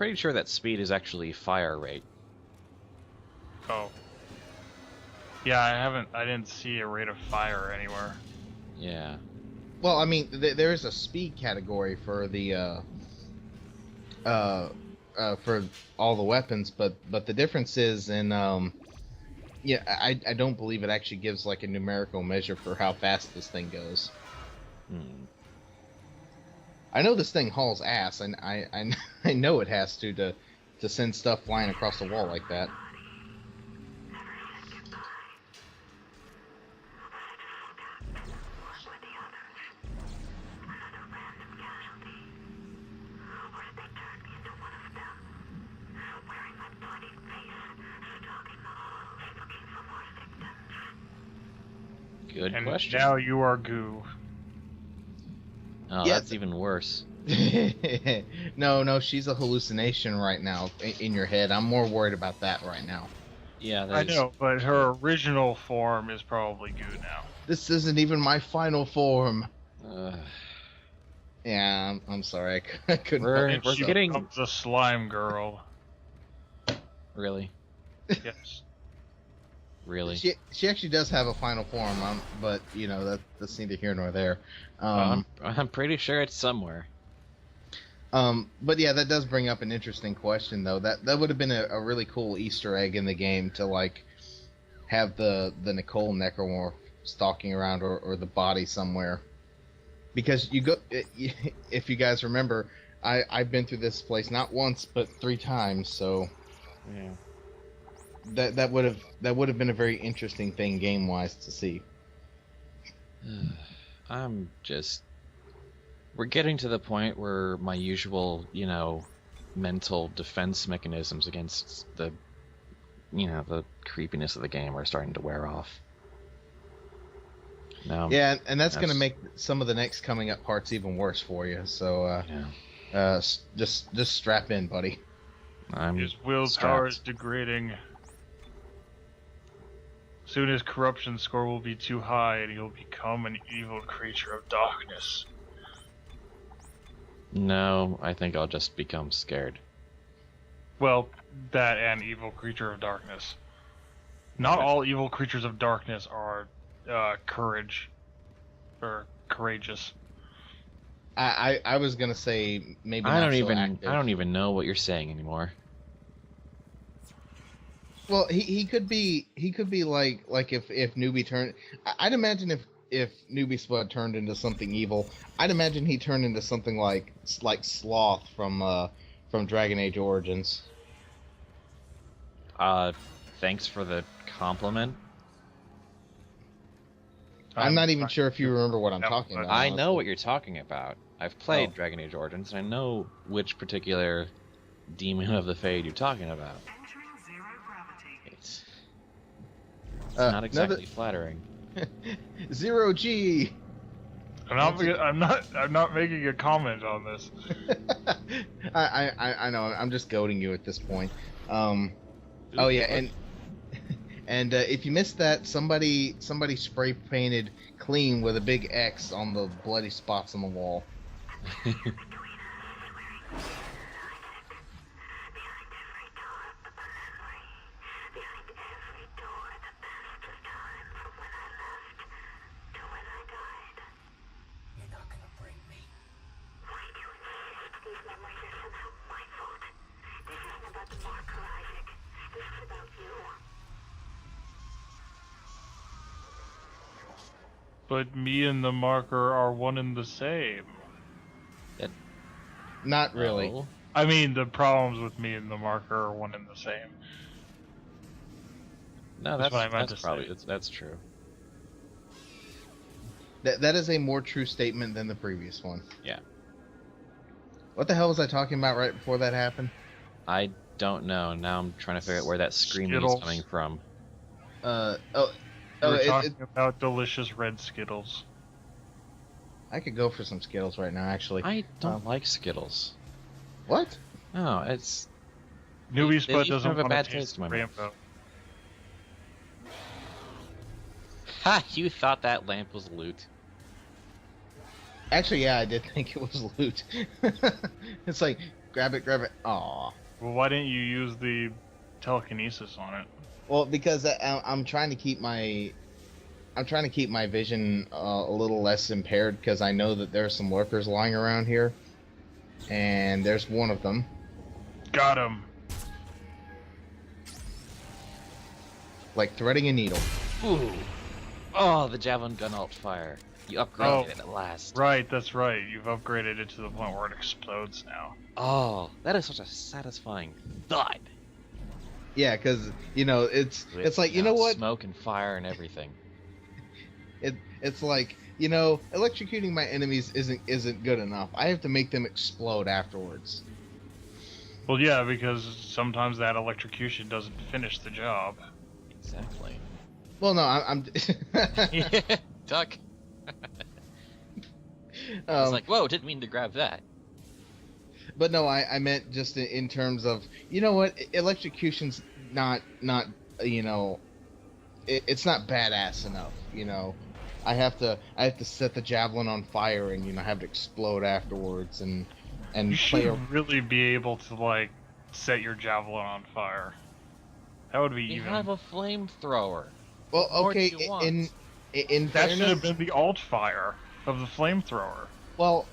pretty sure that speed is actually fire rate. Oh. Yeah, I didn't see a rate of fire anywhere. Yeah. Well, I mean, there is a speed category for the for all the weapons, but the difference is in yeah, I don't believe it actually gives like a numerical measure for how fast this thing goes. I know this thing hauls ass, and I know it has to send stuff flying across the wall like that. Good And question. now you are goo. Oh, Yeah, that's even worse. No, she's a hallucination right now in your head. I'm more worried about that right now. Yeah, I know, but her original form is probably goo now. This isn't even my final form. Uh, Yeah, I'm sorry. I couldn't. We're help myself. getting Becomes a slime girl. really, Yes. really. She actually does have a final form, but you know that's neither here nor there. I'm pretty sure it's somewhere. But yeah, that does bring up an interesting question though. That would have been a really cool Easter egg in the game to like have the Nicole necromorph stalking around or the body somewhere. Because you go, if you guys remember, I've been through this place not once but 3 times, so Yeah. that would have been a very interesting thing game wise to see. We're getting to the point where my usual, mental defense mechanisms against the creepiness of the game are starting to wear off. No. Yeah, and that's going to make some of the next coming up parts even worse for you. So, just strap in, buddy. His willpower is degrading. Soon his corruption score will be too high and he'll become an evil creature of darkness. No, I think I'll just become scared. Well, that and evil creature of darkness. Not all evil creatures of darkness are courage or courageous. I was gonna say maybe I not don't so active. I don't even know what you're saying anymore. Well, he could be like if Newbie turned. I'd imagine if Newbie Spud turned into something evil, I'd imagine he turned into something like Sloth from Dragon Age Origins. Thanks for the compliment. I'm not even sure if you remember what I'm talking about. I honestly. know what you're talking about. I've played Dragon Age Origins, and I know which particular demon of the Fade you're talking about. It's not exactly flattering. 0G. I'm not making a comment on this. I know. I'm just goading you at this point. Oh yeah, and if you missed that, somebody spray painted clean with a big X on the bloody spots on the wall. But me and the marker are one and the same. Not really. Oh. I mean, the problems with me and the marker are one and the same. No, That's what I meant that's to probably say. that's true. That is a more true statement than the previous one. Yeah. What the hell was I talking about right before that happened? I don't know. Now I'm trying to figure out where that screaming Skittles. is coming from. We're talking about delicious red Skittles. I could go for some Skittles right now, actually. I don't like Skittles. What? No, it's Newbie they Spud each doesn't have a want bad to taste taste in my mouth. rainbow. Ha! You thought that lamp was loot. Actually, yeah, I did think it was loot. It's like Grab it, grab it. Aw. Well, why didn't you use the telekinesis on it? Well, because I'm trying to keep my vision a little less impaired because I know that there are some lurkers lying around here, and there's one of them. Got him. Like threading a needle. Ooh. Oh, the Javelin Gun alt fire. You upgraded it at last. Right, that's right. You've upgraded it to the point where it explodes now. Oh, that is such a satisfying thud. Yeah, because it's like what? Smoke and fire and everything. It's like electrocuting my enemies isn't good enough. I have to make them explode afterwards. Well, yeah, because sometimes that electrocution doesn't finish the job. Exactly. Well, no, I'm Duck. It's like, whoa, didn't mean to grab that. But no, I meant just in terms of what, electrocution's not it's not badass enough. I have to set the javelin on fire and have it explode afterwards and you should really be able to like set your javelin on fire. That would be You even. have a flamethrower. Well, What okay, more do you want? in That should have fairness, been the alt fire of the flamethrower. well,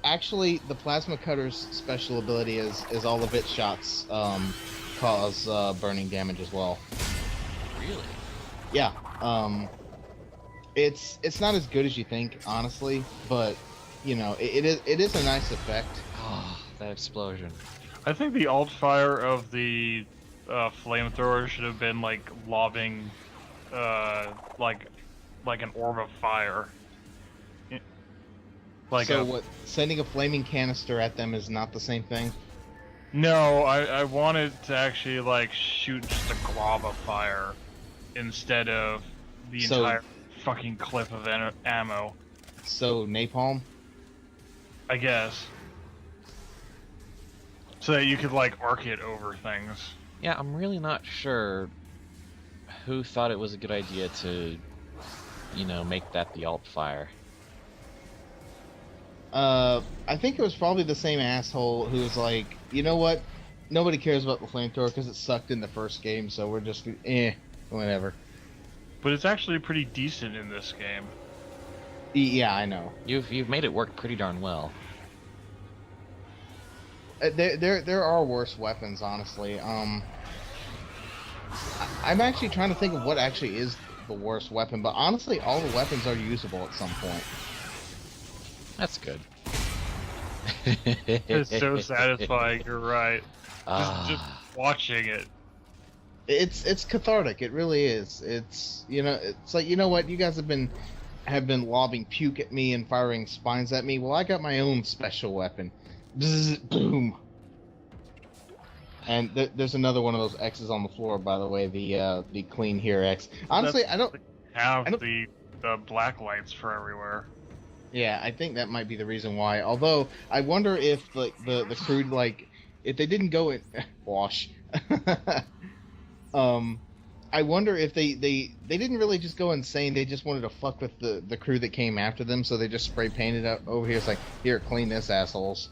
actually, the plasma cutter's special ability is all the bit shots cause burning damage as well. Really? Yeah. It's not as good as you think, honestly, but it is a nice effect. Oh, that explosion. I think the alt fire of the flamethrower should have been like lobbing, like an orb of fire. What? Sending a flaming canister at them is not the same thing. No, I wanted to actually like shoot just a glob of fire instead of the entire fucking clip of ammo. So napalm. I guess. So that you could like arc it over things. Yeah, I'm really not sure who thought it was a good idea to, make that the alt fire. I think it was probably the same asshole who was like, you know what? Nobody cares about the flamethrower because it sucked in the first game, so we're just whatever. But it's actually pretty decent in this game. Yeah, I know. You've made it work pretty darn well. There are worse weapons, honestly. I'm actually trying to think of what actually is the worst weapon, but honestly, all the weapons are usable at some point. That's good. It's so satisfying. You're right. Just watching it. It's cathartic. It really is. It's it's like, what, you guys have been lobbing puke at me and firing spines at me. Well, I got my own special weapon. Bzz, boom. And there's another one of those X's on the floor, by the way. The clean here X. Honestly, I don't have the black lights for everywhere. Yeah, I think that might be the reason why. Although I wonder if the crew, like, if they didn't go in wash. I wonder if they didn't really just go insane. They just wanted to fuck with the crew that came after them, so they just spray painted up over here. It's like, here, clean this, assholes.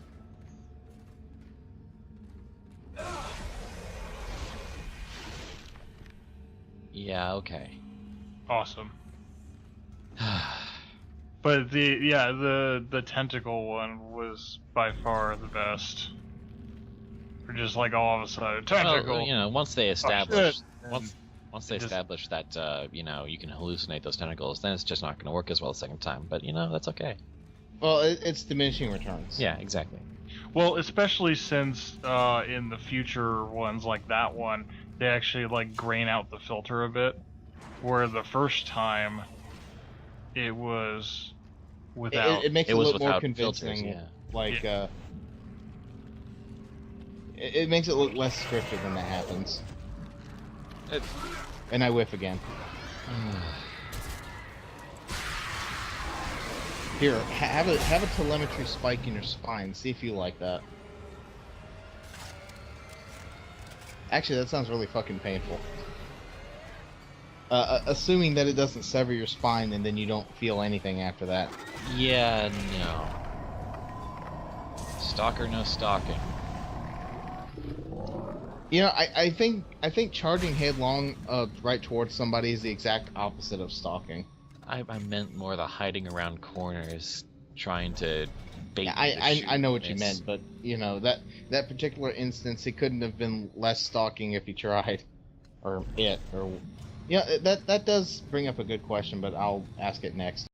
Yeah, okay. Awesome. But the tentacle one was by far the best. Or just like all of a sudden, tentacle. Well, once they establish Oh, once they establish that you can hallucinate those tentacles, then it's just not going to work as well the second time. But that's okay. Well, it's diminishing returns. Yeah, exactly. Well, especially since in the future ones like that one, they actually like grain out the filter a bit, where the first time it was without. It makes it a little more convincing. Filters, yeah. Like it makes it look less scripted when that happens. And I whiff again. Here, have a telemetry spike in your spine. See if you like that. Actually, that sounds really fucking painful. Assuming that it doesn't sever your spine and then you don't feel anything after that. Yeah, no. Stalker, no stalking. You know, I think charging headlong right towards somebody is the exact opposite of stalking. I meant more the hiding around corners, trying to bait Yeah, me to shoot I know and what you miss. meant, but you know that particular instance, it couldn't have been less stalking if he tried, or yeah, that does bring up a good question, but I'll ask it next.